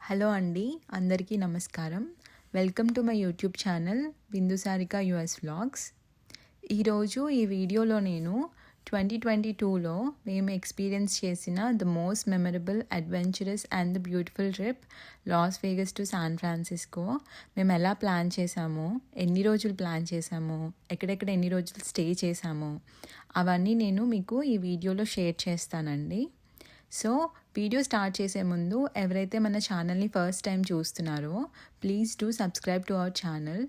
Hello అండి, అందరికీ నమస్కారం. Welcome to my YouTube channel Bindusarika US vlogs. ఈరోజు ఈ వీడియోలో నేను 2022లో మేము ఎక్స్పీరియన్స్ చేసిన the most memorable, adventurous and the beautiful trip Las Vegas to San Francisco మేము ఎలా ప్లాన్ చేసామో, ఎన్ని రోజులు ప్లాన్ చేసామో, ఎక్కడెక్కడ ఎన్ని రోజులు స్టే చేసామో అవన్నీ నేను మీకు ఈ వీడియోలో షేర్ చేస్తానండి. సో వీడియో స్టార్ట్ చేసే ముందు ఎవరైతే మన ఛానల్ని ఫస్ట్ టైం చూస్తున్నారో please do subscribe to our channel.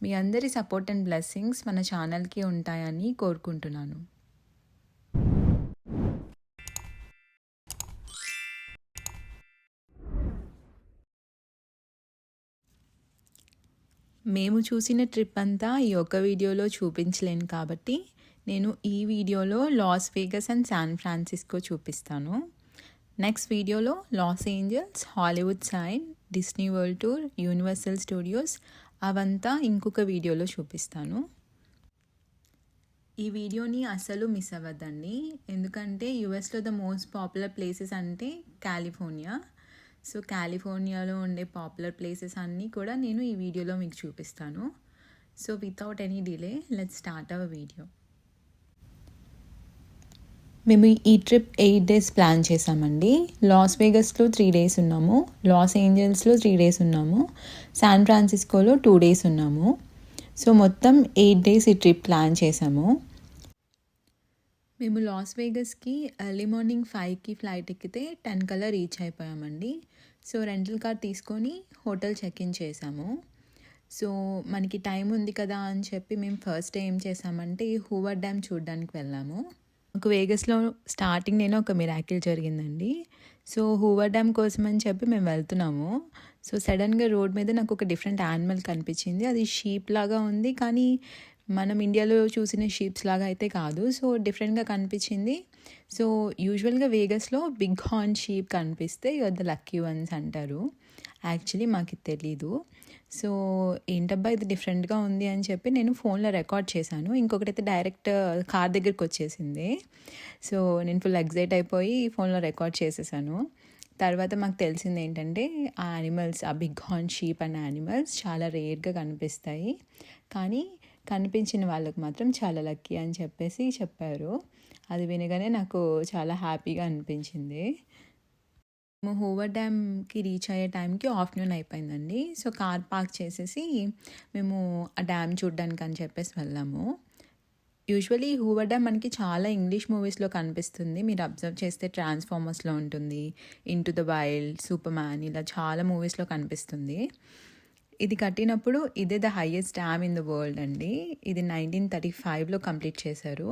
మీ అందరి సపోర్ట్ అండ్ బ్లెస్సింగ్స్ మన ఛానల్కి ఉంటాయని కోరుకుంటున్నాను. మేము చూసిన ట్రిప్ అంతా ఈ ఒక్క వీడియోలో చూపించలేను కాబట్టి నేను ఈ వీడియోలో Las Vegas and San Francisco చూపిస్తాను. నెక్స్ట్ వీడియోలో Los Angeles, Hollywood sign, Disney world tour, universal studios అవంతా ఇంకొక వీడియోలో చూపిస్తాను. ఈ వీడియోని అస్సలు మిస్ అవ్వద్దండి, ఎందుకంటే యుఎస్లో ద మోస్ట్ పాపులర్ ప్లేసెస్ అంటే కాలిఫోర్నియా. సో కాలిఫోర్నియాలో ఉండే పాపులర్ ప్లేసెస్ అన్నీ కూడా నేను ఈ వీడియోలో మీకు చూపిస్తాను. So without any delay let's start our video. మేము ఈ ట్రిప్ 8 days ప్లాన్ చేసామండి. లాస్ వేగస్లో 3 days ఉన్నాము, లాస్ ఏంజల్స్లో 3 days ఉన్నాము, శాన్ ఫ్రాన్సిస్కోలో 2 days ఉన్నాము. సో మొత్తం 8 days ఈ ట్రిప్ ప్లాన్ చేసాము. మేము లాస్ వేగస్కి ఎర్లీ మార్నింగ్ 5కి ఫ్లైట్ ఎక్కితే 10 కల్లా రీచ్ అయిపోయామండి. సో రెంటల్ కార్ తీసుకొని హోటల్ చెక్ ఇన్ చేసాము. సో మనకి టైం ఉంది కదా అని చెప్పి మేము ఫస్ట్ ఏం చేసామంటే హూవర్ డ్యామ్ చూడడానికి వెళ్ళాము. నాకు వేగస్లో స్టార్టింగ్ నేను ఒక మిరాకిల్ జరిగిందండి. సో హూవర్ డ్యామ్ కోసం అని చెప్పి మేము వెళ్తున్నాము. సో సడన్గా రోడ్ మీద నాకు ఒక డిఫరెంట్ యానిమల్ కనిపించింది. అది షీప్ లాగా ఉంది, కానీ మనం ఇండియాలో చూసిన షీప్స్ లాగా అయితే కాదు. సో డిఫరెంట్గా కనిపించింది. సో యూజువల్గా వేగస్లో బిగ్ హార్న్ షీప్ కనిపిస్తే యూఆర్ ద లక్కీ వన్స్ అంటారు. యాక్చువల్లీ మాకు తెలీదు. సో ఏంటబ్బా ఇది డిఫరెంట్గా ఉంది అని చెప్పి నేను ఫోన్లో రికార్డ్ చేశాను. ఇంకొకటైతే డైరెక్ట్ కార్ దగ్గరికి వచ్చేసింది. సో నేను ఫుల్ ఎగ్జైట్ అయిపోయి ఫోన్లో రికార్డ్ చేసేసాను. తర్వాత మాకు తెలిసింది ఏంటంటే ఆ యానిమల్స్, ఆ బిగ్ హార్న్ షీప్ అనే యానిమల్స్ చాలా రేర్గా కనిపిస్తాయి, కానీ కనిపించిన వాళ్ళకి మాత్రం చాలా లక్కీ అని చెప్పేసి చెప్పారు. అది వినగానే నాకు చాలా హ్యాపీగా అనిపించింది. మేము హూవర్ డ్యామ్కి రీచ్ అయ్యే టైంకి ఆఫ్టర్నూన్ అయిపోయిందండి. సో కార్ పార్క్ చేసేసి మేము ఆ డ్యామ్ చూడడానికి అని చెప్పేసి వెళ్ళాము. యూజువలీ హూవర్ డ్యామ్ మనకి చాలా ఇంగ్లీష్ మూవీస్లో కనిపిస్తుంది. మీరు అబ్జర్వ్ చేస్తే ట్రాన్స్ఫార్మర్స్లో ఉంటుంది, into the wild, super man, ఇలా చాలా మూవీస్లో కనిపిస్తుంది. ఇది కట్టినప్పుడు ఇదే the highest dam in the world అండి. ఇది 1935లో కంప్లీట్ చేశారు.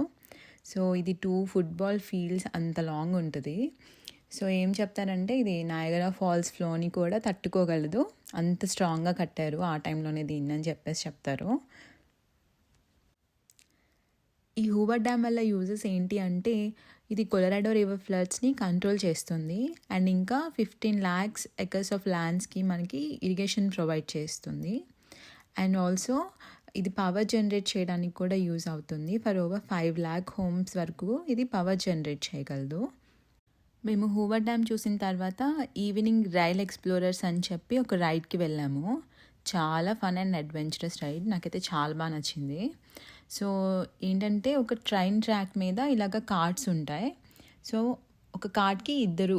సో ఇది 2 football fields అంత లాంగ్ ఉంటుంది. సో ఏం చెప్తారంటే ఇది నయాగరా ఫాల్స్ ఫ్లోని కూడా తట్టుకోగలదు, అంత స్ట్రాంగ్గా కట్టారు ఆ టైంలోనే దీన్ని అని చెప్పేసి చెప్తారు. ఈ హూవర్ డ్యామ్ వల్ల యూజెస్ ఏంటి అంటే ఇది కొలరాడో రివర్ ఫ్లడ్స్ని కంట్రోల్ చేస్తుంది, అండ్ ఇంకా 15 lakhs acres ఆఫ్ ల్యాండ్స్కి మనకి ఇరిగేషన్ ప్రొవైడ్ చేస్తుంది. అండ్ ఆల్సో ఇది పవర్ జనరేట్ చేయడానికి కూడా యూజ్ అవుతుంది. ఫర్ ఓవర్ 5 lakh homes వరకు ఇది పవర్ జనరేట్ చేయగలదు. మేము హూవర్ డ్యామ్ చూసిన తర్వాత ఈవినింగ్ రైల్ ఎక్స్ప్లోరర్స్ అని చెప్పి ఒక రైడ్కి వెళ్ళాము. చాలా ఫన్ అండ్ అడ్వెంచరస్ రైడ్, నాకైతే చాలా బాగా నచ్చింది. సో ఏంటంటే ఒక ట్రైన్ ట్రాక్ మీద ఇలాగ కార్డ్స్ ఉంటాయి. సో ఒక కార్డ్కి ఇద్దరు,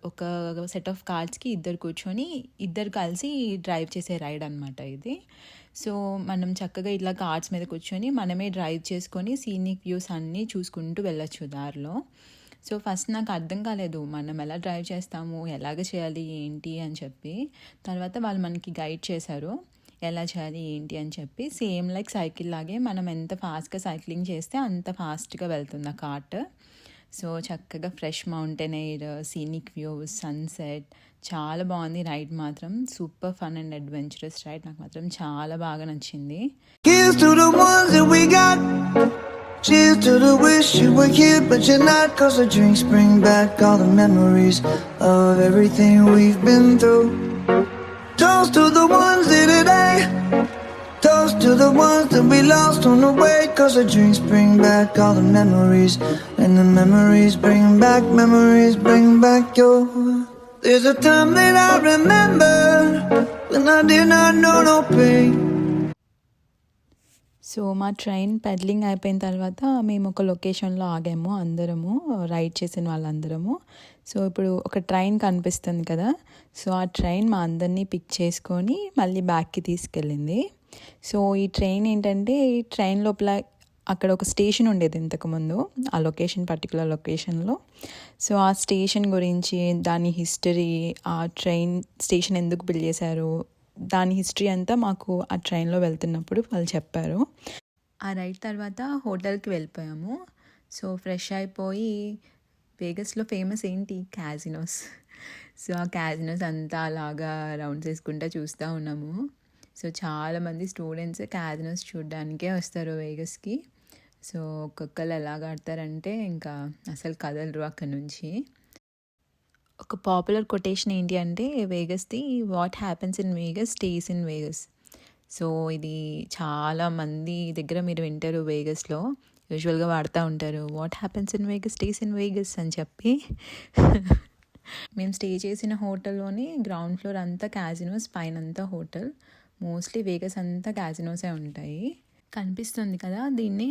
ఒక సెట్ ఆఫ్ కార్డ్స్కి ఇద్దరు కూర్చొని ఇద్దరు కలిసి డ్రైవ్ చేసే రైడ్ అనమాట ఇది. సో మనం చక్కగా ఇట్లా కార్డ్స్ మీద కూర్చొని మనమే డ్రైవ్ చేసుకొని సీనిక్ వ్యూస్ అన్నీ చూసుకుంటూ వెళ్ళొచ్చు దారిలో. సో ఫస్ట్ నాకు అర్థం కాలేదు మనం ఎలా డ్రైవ్ చేస్తాము, ఎలాగ చేయాలి ఏంటి అని చెప్పి. తర్వాత వాళ్ళు మనకి గైడ్ చేశారు ఎలా చేయాలి ఏంటి అని చెప్పి. సేమ్ లైక్ సైకిల్ లాగే మనం ఎంత ఫాస్ట్గా సైక్లింగ్ చేస్తే అంత ఫాస్ట్గా వెళ్తుంది ఆ కార్ట్. సో చక్కగా fresh mountain air, scenic views, sunset, చాలా బాగుంది రైడ్ మాత్రం. Super fun and adventurous ride, నాకు మాత్రం చాలా బాగా నచ్చింది. Cheers to the wish you were here but you're not, 'cause the drinks bring back all the memories of everything we've been through. Toast to the ones here today, toast to the ones that we lost on the way, 'cause the drinks bring back all the memories, and the memories bring back your There's a time that I remember when I did not know no pain. So మా train peddling అయిపోయిన తర్వాత మేము ఒక లొకేషన్లో ఆగాము అందరము, ride చేసిన వాళ్ళందరము. So ఇప్పుడు ఒక ట్రైన్ కనిపిస్తుంది కదా, సో ఆ ట్రైన్ మా అందరినీ పిక్ చేసుకొని మళ్ళీ బ్యాక్కి తీసుకెళ్ళింది. సో ఈ ట్రైన్ ఏంటంటే, ఈ ట్రైన్ లోపల అక్కడ ఒక స్టేషన్ ఉండేది ఇంతకుముందు, ఆ లొకేషన్ పర్టికులర్ లొకేషన్లో. సో ఆ స్టేషన్ గురించి, దాని హిస్టరీ, ఆ ట్రైన్ స్టేషన్ ఎందుకు బిల్డ్ చేశారు, దాని హిస్టరీ అంతా మాకు ఆ ట్రైన్లో వెళ్తున్నప్పుడు వాళ్ళు చెప్పారు. ఆ రైడ్ తర్వాత హోటల్కి వెళ్ళిపోయాము. సో ఫ్రెష్ అయిపోయి, వేగస్లో ఫేమస్ ఏంటి, క్యాజినోస్. సో ఆ క్యాజినోస్ అంతా అలాగా రౌండ్స్ వేసుకుంటూ చూస్తూ ఉన్నాము. సో చాలామంది స్టూడెంట్స్ క్యాజినోస్ చూడడానికే వస్తారు వేగస్కి. సో ఒక్కొక్కరు ఎలాగ ఆడతారంటే ఇంకా అసలు కదలరు అక్కడ నుంచి. ఒక పాపులర్ కొటేషన్ ఏంటి అంటే వేగస్ది, what happens in Vegas stays in Vegas. So ఇది చాలా మంది దగ్గర మీరు వింటారు, వేగస్లో యూజువల్గా వాడుతూ ఉంటారు, what happens in Vegas stays in Vegas అని చెప్పి. మేము స్టే చేసిన హోటల్లోనే గ్రౌండ్ ఫ్లోర్ అంతా క్యాజినోస్, పైన అంతా హోటల్. మోస్ట్లీ వేగస్ అంతా క్యాజినోసే ఉంటాయి. కనిపిస్తుంది కదా, దీన్ని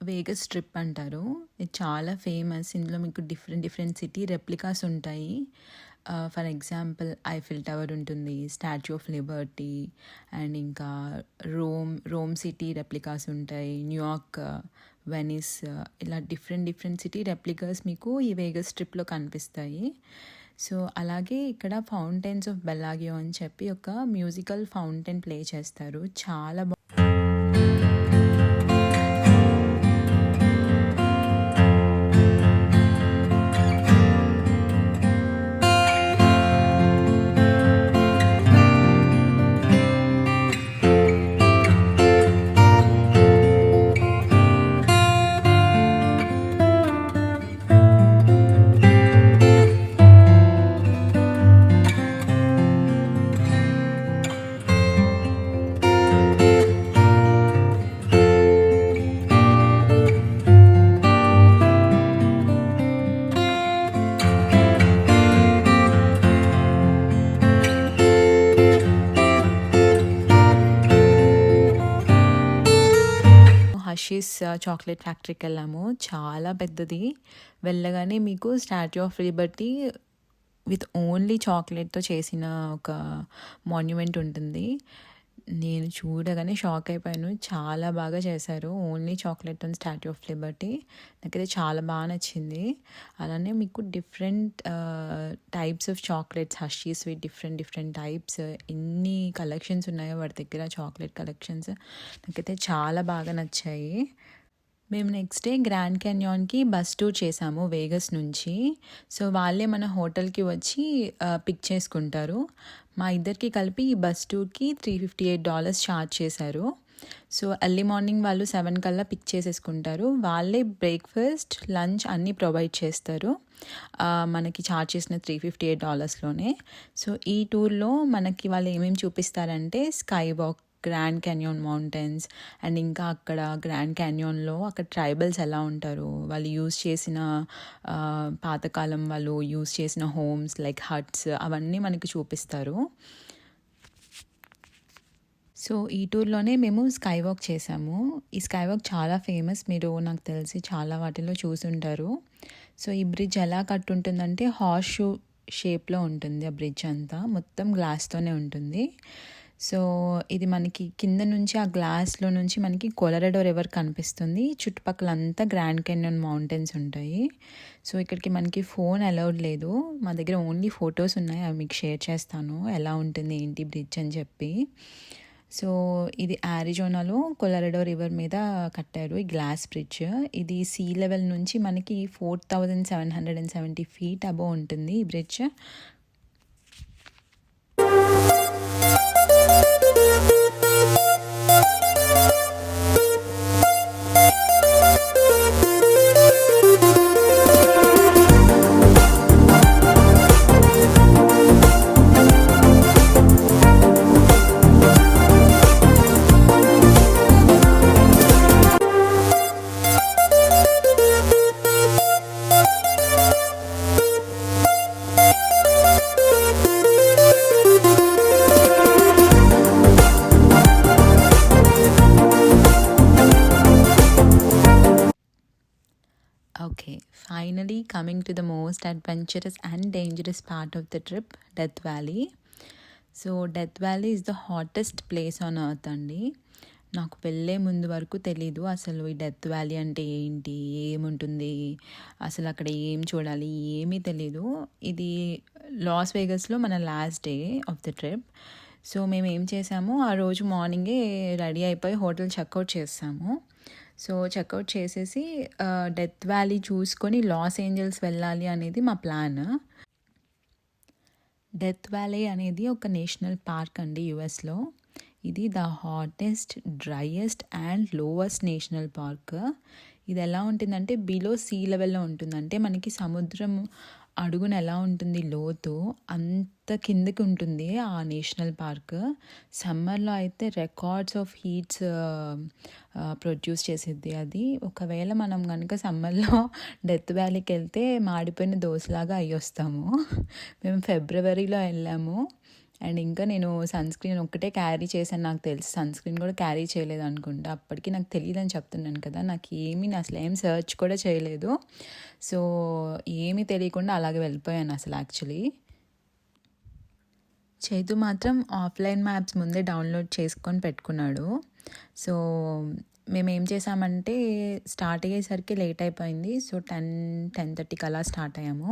వేగస్ స్ట్రిప్ అంటారు. ఇది చాలా ఫేమస్. ఇందులో మీకు డిఫరెంట్ సిటీ రెప్లికాస్ ఉంటాయి. ఫర్ ఎగ్జాంపుల్ ఐఫిల్ టవర్ ఉంటుంది, స్టాచ్యూ ఆఫ్ లిబర్టీ, అండ్ ఇంకా రోమ్ సిటీ రెప్లికాస్ ఉంటాయి, న్యూయార్క్, వెనిస్, ఇలా డిఫరెంట్ సిటీ రెప్లికాస్ మీకు ఈ వేగస్ స్ట్రిప్లో కనిపిస్తాయి. సో అలాగే ఇక్కడ ఫౌంటైన్స్ ఆఫ్ బెల్లాగియో అని చెప్పి ఒక మ్యూజికల్ ఫౌంటైన్ ప్లే చేస్తారు. చాలా హర్షీస్ చాక్లెట్ ఫ్యాక్టరీకి వెళ్ళాము. చాలా పెద్దది. వెళ్ళగానే మీకు Statue of Liberty with only చాక్లెట్తో చేసిన ఒక మాన్యుమెంట్ ఉంటుంది. నేను చూడగానే షాక్ అయిపోయాను. చాలా బాగా చేశారు, only chocolate and statue of Liberty. నాకైతే చాలా బాగా నచ్చింది. అలానే మీకు different types of chocolates, Hershey's with different types, ఎన్ని కలెక్షన్స్ ఉన్నాయో వాటి దగ్గర, చాక్లెట్ కలెక్షన్స్ నాకైతే చాలా బాగా నచ్చాయి. మేము నెక్స్ట్ డే గ్రాండ్ క్యాన్యాన్కి బస్ టూర్ చేసాము వేగస్ నుంచి. సో వాళ్ళే మన హోటల్కి వచ్చి పిక్ చేసుకుంటారు. మా ఇద్దరికి కలిపి ఈ బస్ టూర్కి $358 ఛార్జ్ చేశారు. సో ఎర్లీ మార్నింగ్ వాళ్ళు 7 కల్లా పిక్ చేసేసుకుంటారు. వాళ్ళే బ్రేక్ఫాస్ట్, లంచ్ అన్నీ ప్రొవైడ్ చేస్తారు. మనకి ఛార్జ్ చేసిన $358లోనే. సో ఈ టూర్లో మనకి వాళ్ళు ఏమేమి చూపిస్తారంటే, sky walk, Grand Canyon mountains, and ఇంకా అక్కడ గ్రాండ్ క్యాన్యాన్లో అక్కడ ట్రైబల్స్ ఎలా ఉంటారు, వాళ్ళు యూజ్ చేసిన పాతకాలం వాళ్ళు యూజ్ చేసిన హోమ్స్ లైక్ హట్స్, అవన్నీ మనకి చూపిస్తారు. సో ఈ టూర్లోనే మేము స్కై వాక్ చేసాము. ఈ స్కై వాక్ చాలా ఫేమస్, మీరు నాకు తెలిసి చాలా వాటిలో చూసుంటారు. సో ఈ బ్రిడ్జ్ ఎలా కట్టుంటుందంటే హార్స్ షూ షేప్లో ఉంటుంది. ఆ బ్రిడ్జ్ అంతా మొత్తం గ్లాస్తోనే ఉంటుంది. సో ఇది మనకి కింద నుంచి, ఆ గ్లాస్లో నుంచి మనకి కొలరాడో రివర్ కనిపిస్తుంది. చుట్టుపక్కల అంతా గ్రాండ్ క్యాన్యాన్ మౌంటైన్స్ ఉంటాయి. సో ఇక్కడికి మనకి ఫోన్ అలౌడ్ లేదు. మా దగ్గర ఓన్లీ ఫొటోస్ ఉన్నాయి, అవి మీకు షేర్ చేస్తాను ఎలా ఉంటుంది ఏంటి బ్రిడ్జ్ అని చెప్పి. సో ఇది ఆరిజోనాలో కొలరాడో రివర్ మీద కట్టారు ఈ గ్లాస్ బ్రిడ్జ్. ఇది సీ లెవెల్ నుంచి మనకి 4770 ఫీట్ అబోవ్ ఉంటుంది ఈ bridge. finally coming to the most adventurous and dangerous part of the trip, Death Valley. So death valley is the hottest place on earth అండి. నాకు వెళ్ళే ముందు వరకు తెలీదు అసలు ఈ డెత్ వ్యాలీ అంటే ఏంటి, ఏముంటుంది, అసలు అక్కడ ఏం చూడాలి ఏమీ తెలీదు. ఇది లాస్ వేగస్లో మన last day of the trip. So మేము ఏం చేసాము, ఆ రోజు మార్నింగే రెడీ అయిపోయి హోటల్ చెక్అవుట్ చేసాము. సో చెక్అవుట్ చేసేసి డెత్ వ్యాలీ చూసుకొని లాస్ ఏంజల్స్ వెళ్ళాలి అనేది మా ప్లాన్. డెత్ వ్యాలీ అనేది ఒక నేషనల్ పార్క్ అండి యుఎస్లో. ఇది the hottest, driest and lowest national park. ఇది ఎలా ఉంటుందంటే బిలో సీ లెవెల్లో ఉంటుంది. అంటే మనకి సముద్రం అడుగున ఎలా ఉంటుంది లోతు, అంత కిందకి ఉంటుంది ఆ నేషనల్ పార్క్. సమ్మర్లో అయితే రికార్డ్స్ ఆఫ్ హీట్స్ ప్రొడ్యూస్ చేసేది అది. ఒకవేళ మనం కనుక సమ్మర్లో డెత్ వ్యాలీకి వెళ్తే మాడిపోయిన దోశలాగా అయ్యి వస్తాము. మేము ఫిబ్రవరిలో వెళ్ళాము. అండ్ ఇంకా నేను సన్ స్క్రీన్ ఒక్కటే క్యారీ చేశాను. నాకు తెలిసి సన్ స్క్రీన్ కూడా క్యారీ చేయలేదు అనుకుంటా. అప్పటికి నాకు తెలియదని చెప్తున్నాను కదా, నాకు అసలు ఏం సర్చ్ కూడా చేయలేదు. సో ఏమీ తెలియకుండా అలాగే వెళ్ళిపోయాను అసలు. యాక్చువల్లీ చైతు మాత్రం ఆఫ్లైన్ మ్యాప్స్ ముందే డౌన్లోడ్ చేసుకొని పెట్టుకున్నాడు. సో మేము ఏం చేసామంటే స్టార్ట్ అయ్యేసరికి లేట్ అయిపోయింది. సో 10:30కి అలా స్టార్ట్ అయ్యాము.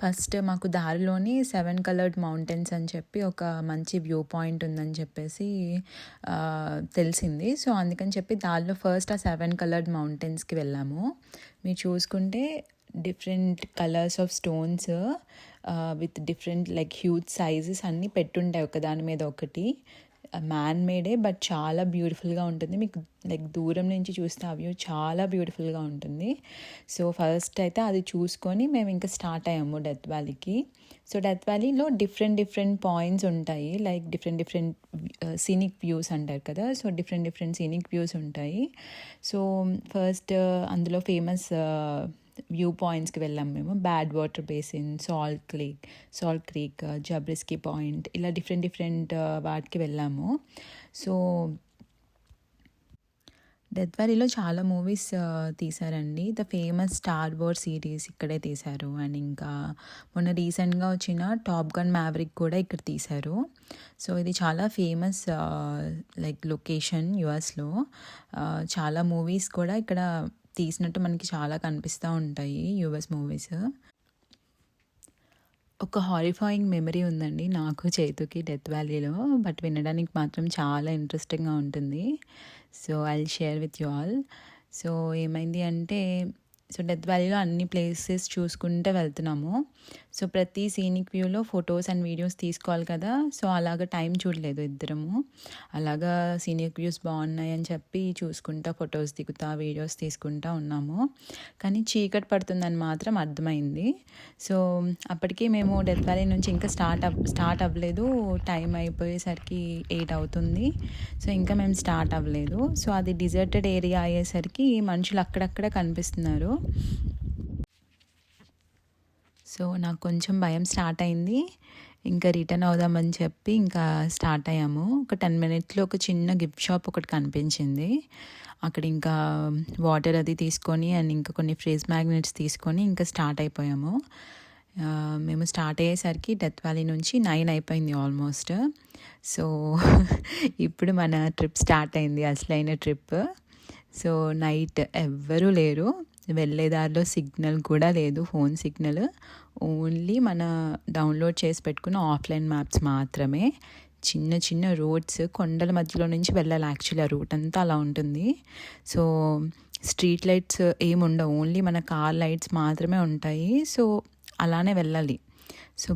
ఫస్ట్ మాకు దారిలోని 7 కలర్డ్ మౌంటైన్స్ అని చెప్పి ఒక మంచి వ్యూ పాయింట్ ఉందని చెప్పేసి తెలిసింది. సో అందుకని చెప్పి దారిలో ఫస్ట్ ఆ 7 కలర్డ్ మౌంటైన్స్కి వెళ్ళాము. మీరు చూసుకుంటే different colours of stones with different like huge sizes అన్నీ పెట్టుంటాయి ఒకదాని మీద ఒకటి. మ్యాన్ మేడే బట్ చాలా బ్యూటిఫుల్గా ఉంటుంది. మీకు లైక్ దూరం నుంచి చూస్తే ఆ వ్యూ చాలా బ్యూటిఫుల్గా ఉంటుంది. సో ఫస్ట్ అయితే అది చూసుకొని మేము ఇంకా స్టార్ట్ అయ్యాము డెత్ వ్యాలీకి. సో డెత్ వ్యాలీలో డిఫరెంట్ పాయింట్స్ ఉంటాయి, లైక్ డిఫరెంట్ సీనిక్ వ్యూస్ అంటారు కదా. సో డిఫరెంట్ సీనిక్ వ్యూస్ ఉంటాయి. సో ఫస్ట్ అందులో ఫేమస్ వ్యూ పాయింట్స్కి వెళ్ళాము మేము. Badwater Basin, Salt Creek, Zabriskie Point, ఇలా డిఫరెంట్ వాటికి వెళ్ళాము. సో డెత్ వ్యాలీలో చాలా మూవీస్ తీశారండి. The famous Star War series ఇక్కడే తీశారు. అండ్ ఇంకా మొన్న రీసెంట్గా వచ్చిన టాప్ గన్ మ్యావరిక్ కూడా ఇక్కడ తీశారు. సో ఇది చాలా ఫేమస్ లైక్ లొకేషన్ యుఎస్లో. చాలా మూవీస్ కూడా ఇక్కడ తీసినట్టు మనకి చాలా కనిపిస్తూ ఉంటాయి యుఎస్ మూవీస్. ఒక హారిఫాయింగ్ మెమరీ ఉందండి నాకు చైతుకి డెత్ వ్యాలీలో, బట్ వినడానికి మాత్రం చాలా ఇంట్రెస్టింగ్గా ఉంటుంది. So I will share with you all. So ఏమైంది అంటే, సో డెత్ వ్యాలీలో అన్ని ప్లేసెస్ చూసుకుంటూ వెళ్తున్నాము. సో ప్రతి సీనిక్ వ్యూలో ఫొటోస్ అండ్ వీడియోస్ తీసుకోవాలి కదా. సో అలాగా టైం చూడలేదు ఇద్దరము. అలాగా సీనిక్ వ్యూస్ బాగున్నాయి అని చెప్పి చూసుకుంటా ఫొటోస్ దిగుతా వీడియోస్ తీసుకుంటా ఉన్నాము. కానీ చీకటి పడుతుందని మాత్రం అర్థమైంది. సో అప్పటికి మేము డెత్ వ్యాలీ నుంచి ఇంకా స్టార్ట్ అవ్వలేదు. టైం అయిపోయేసరికి 8 అవుతుంది. సో ఇంకా మేము స్టార్ట్ అవ్వలేదు. సో అది డిజర్టెడ్ ఏరియా అయ్యేసరికి మనుషులు అక్కడక్కడ కనిపిస్తున్నారు. సో నాకు కొంచెం భయం స్టార్ట్ అయింది. ఇంకా రిటర్న్ అవుదామని చెప్పి ఇంకా స్టార్ట్ అయ్యాము. ఒక 10 మినిట్స్లో ఒక చిన్న గిఫ్ట్ షాప్ ఒకటి కనిపించింది. అక్కడ ఇంకా వాటర్ అది తీసుకొని అండ్ ఇంకా కొన్ని ఫ్రిజ్ మ్యాగ్నెట్స్ తీసుకొని ఇంకా స్టార్ట్ అయిపోయాము. మేము స్టార్ట్ అయ్యేసరికి డెత్ వ్యాలీ నుంచి 9 అయిపోయింది ఆల్మోస్ట్. సో ఇప్పుడు మన ట్రిప్ స్టార్ట్ అయింది, అసలైన ట్రిప్. సో నైట్ ఎవ్వరూ లేరు, వెళ్ళేదారిలో సిగ్నల్ కూడా లేదు, ఫోన్ సిగ్నల్. ఓన్లీ మన డౌన్లోడ్ చేసి పెట్టుకున్న ఆఫ్లైన్ మ్యాప్స్ మాత్రమే. చిన్న రోడ్స్, కొండల మధ్యలో నుంచి వెళ్ళాలి యాక్చువల్లీ. ఆ రూట్ అంతా అలా ఉంటుంది. సో స్ట్రీట్ లైట్స్ ఏమి ఉండవు, ఓన్లీ మన కార్ లైట్స్ మాత్రమే ఉంటాయి. సో అలానే వెళ్ళాలి. సో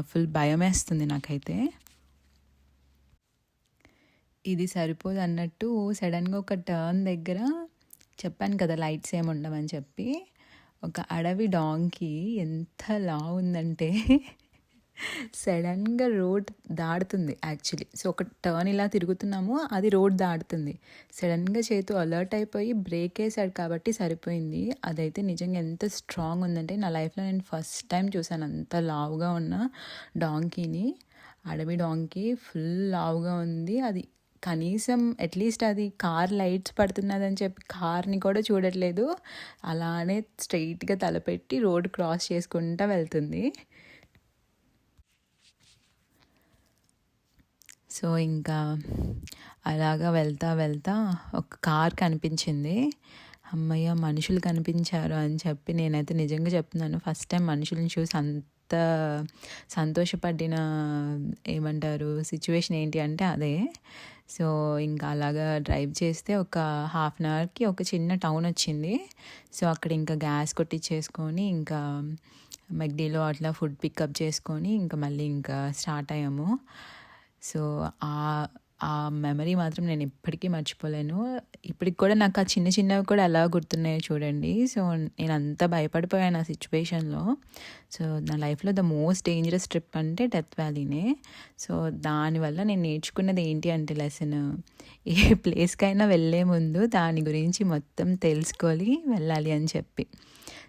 ఫుల్ భయం వేస్తుంది నాకైతే. ఇది సరిపోదు అన్నట్టు సడన్గా ఒక టర్న్ దగ్గర చెప్పాను కదా లైట్స్ ఏమి ఉండవని చెప్పి, ఒక అడవి డాంకీ ఎంత లావు ఉందంటే సడన్గా రోడ్ దాడుతుంది యాక్చువల్లీ. సో ఒక టర్న్ ఇలా తిరుగుతున్నాము, అది రోడ్ దాడుతుంది. సడన్గా చేతు అలర్ట్ అయిపోయి బ్రేక్ వేసాడు కాబట్టి సరిపోయింది. అదైతే నిజంగా ఎంత స్ట్రాంగ్ ఉందంటే నా లైఫ్లో నేను ఫస్ట్ టైం చూసాను అంత లావుగా ఉన్న డాంకీని. అడవి డాంకీ ఫుల్ లావుగా ఉంది. అది కనీసం అట్లీస్ట్ అది కార్ లైట్స్ పడుతున్నదని చెప్పి కార్ని కూడా చూడట్లేదు. అలానే స్ట్రెయిట్‌గా తలపెట్టి రోడ్ క్రాస్ చేసుకుంటా వెళ్తుంది. సో, ఇంకా అలాగా వెళ్తా వెళ్తా ఒక కార్ కనిపించింది. హమ్మయ్య! మనుషులు కనిపించారు అని చెప్పి నేనైతే నిజంగా చెప్తున్నాను. ఫస్ట్ టైం మనుషుల్ని చూసి అంత సంతోషపడిన ఏమంటారు సిచ్యువేషన్ ఏంటి అంటే అదే. సో, ఇంకా అలాగా డ్రైవ్ చేస్తే ఒక హాఫ్ అన్ అవర్‌కి ఒక చిన్న టౌన్ వచ్చింది. సో, అక్కడ ఇంకా గ్యాస్ కొట్టిచ్చేసుకొని ఇంకా మెక్డీలో అట్లా ఫుడ్ పికప్ చేసుకొని ఇంకా మళ్ళీ ఇంకా స్టార్ట్ అయ్యాము. సో, ఆ మెమరీ మాత్రం నేను ఎప్పటికీ మర్చిపోలేను. ఇప్పటికి కూడా నాకు ఆ చిన్న చిన్నవి కూడా ఎలా గుర్తున్నాయో చూడండి. సో, నేనంత భయపడిపోయాను ఆ సిచ్యువేషన్‌లో. సో, నా లైఫ్‌లో ద మోస్ట్ డేంజరస్ ట్రిప్ అంటే డెత్ వ్యాలీనే. సో, దానివల్ల నేను నేర్చుకున్నది ఏంటి అంటే లెసన్, ఏ ప్లేస్‌కైనా వెళ్ళే ముందు దాని గురించి మొత్తం తెలుసుకొని వెళ్ళాలి అని చెప్పి.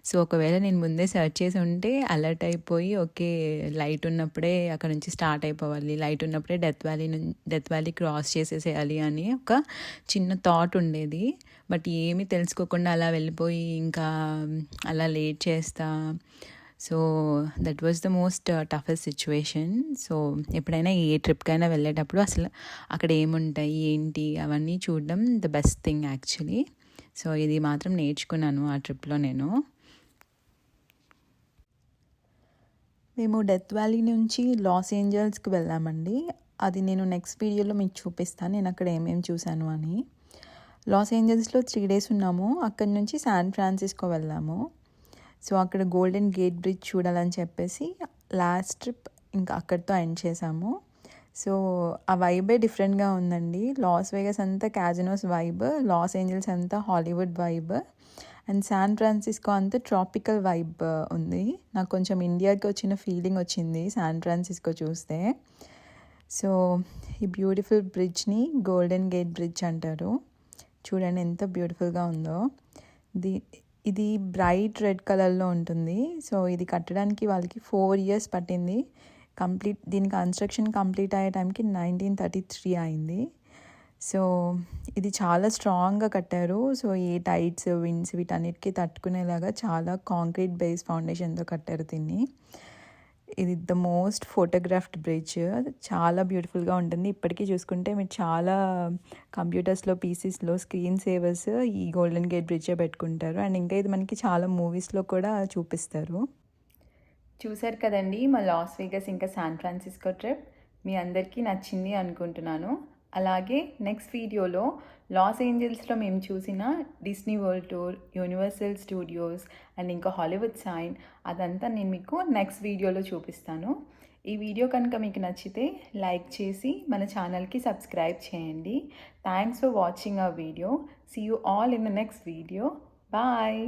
సో, ఒకవేళ నేను ముందే సెర్చ్ చేసి ఉంటే అలర్ట్ అయిపోయి ఓకే, లైట్ ఉన్నప్పుడే అక్కడ నుంచి స్టార్ట్ అయిపోవాలి. లైట్ ఉన్నప్పుడే డెత్ వ్యాలీ క్రాస్ చేసేసేయాలి అని ఒక చిన్న థాట్ ఉండేది. బట్ ఏమీ తెలుసుకోకుండా అలా వెళ్ళిపోయి ఇంకా అలా లేట్ చేస్తా. So, that was the most toughest situation. So, ఎప్పుడైనా ఏ ట్రిప్‌కైనా వెళ్ళేటప్పుడు అసలు అక్కడ ఏముంటాయి, ఏంటి అవన్నీ చూడడం the best thing actually. So, ఇది మాత్రం నేర్చుకున్నాను ఆ ట్రిప్‌లో నేను. మేము డెత్ వ్యాలీ నుంచి లాస్ ఏంజల్స్‌కి వెళ్ళామండి. అది నేను నెక్స్ట్ వీడియోలో మీకు చూపిస్తాను నేను అక్కడ ఏమేమి చూశాను అని. లాస్ ఏంజల్స్‌లో 3 డేస్ ఉన్నాము. అక్కడి నుంచి శాన్ ఫ్రాన్సిస్కో వెళ్ళాము. సో, అక్కడ గోల్డెన్ గేట్ బ్రిడ్జ్ చూడాలని చెప్పేసి లాస్ట్ ట్రిప్ ఇంకా అక్కడితో ఎండ్ చేసాము. సో, ఆ వైబే డిఫరెంట్‌గా ఉందండి. లాస్ వేగస్ అంతా క్యాజినోస్ వైబ్, లాస్ ఏంజల్స్ అంతా Hollywood vibe and San Francisco అంతా ట్రాపికల్ వైబ్ ఉంది. నాకు కొంచెం ఇండియాకి వచ్చిన ఫీలింగ్ వచ్చింది శాన్ ఫ్రాన్సిస్కో చూస్తే. సో, ఈ బ్యూటిఫుల్ బ్రిడ్జ్‌ని గోల్డెన్ గేట్ బ్రిడ్జ్ అంటారు. చూడండి ఎంత బ్యూటిఫుల్‌గా ఉందో. ఇది బ్రైట్ రెడ్ కలర్‌లో ఉంటుంది. సో, ఇది కట్టడానికి వాళ్ళకి 4 years పట్టింది. దీని కన్స్ట్రక్షన్ కంప్లీట్ అయ్యే టైంకి 1933 అయింది. సో, ఇది చాలా స్ట్రాంగ్‌గా కట్టారు. సో, ఏ టైడ్స్, విండ్స్ వీటన్నిటికి తట్టుకునేలాగా చాలా కాంక్రీట్ బేస్ ఫౌండేషన్‌తో కట్టారు దీన్ని. ఇది ద మోస్ట్ ఫోటోగ్రాఫ్డ్ బ్రిడ్జ్. చాలా బ్యూటిఫుల్‌గా ఉంటుంది. ఇప్పటికీ చూసుకుంటే మీరు చాలా కంప్యూటర్స్‌లో, పీసీస్‌లో స్క్రీన్ సేవర్స్ ఈ గోల్డెన్ గేట్ బ్రిడ్జే పెట్టుకుంటారు. అండ్ ఇంకా ఇది మనకి చాలా మూవీస్‌లో కూడా చూపిస్తారు. చూశారు కదండి మా లాస్ వేగస్ ఇంకా శాన్ ఫ్రాన్సిస్కో ట్రిప్. మీ అందరికీ నచ్చింది అనుకుంటున్నాను. అలాగే నెక్స్ట్ వీడియోలో లాస్ ఏంజల్స్లో మేము చూసిన Disney world tour, universal studios and ఇంకా హాలీవుడ్ సైన్ అదంతా నేను మీకు నెక్స్ట్ వీడియోలో చూపిస్తాను. ఈ వీడియో కనుక మీకు నచ్చితే లైక్ చేసి మన ఛానల్కి సబ్స్క్రైబ్ చేయండి. Thanks for watching our video. See you all in the next video. Bye.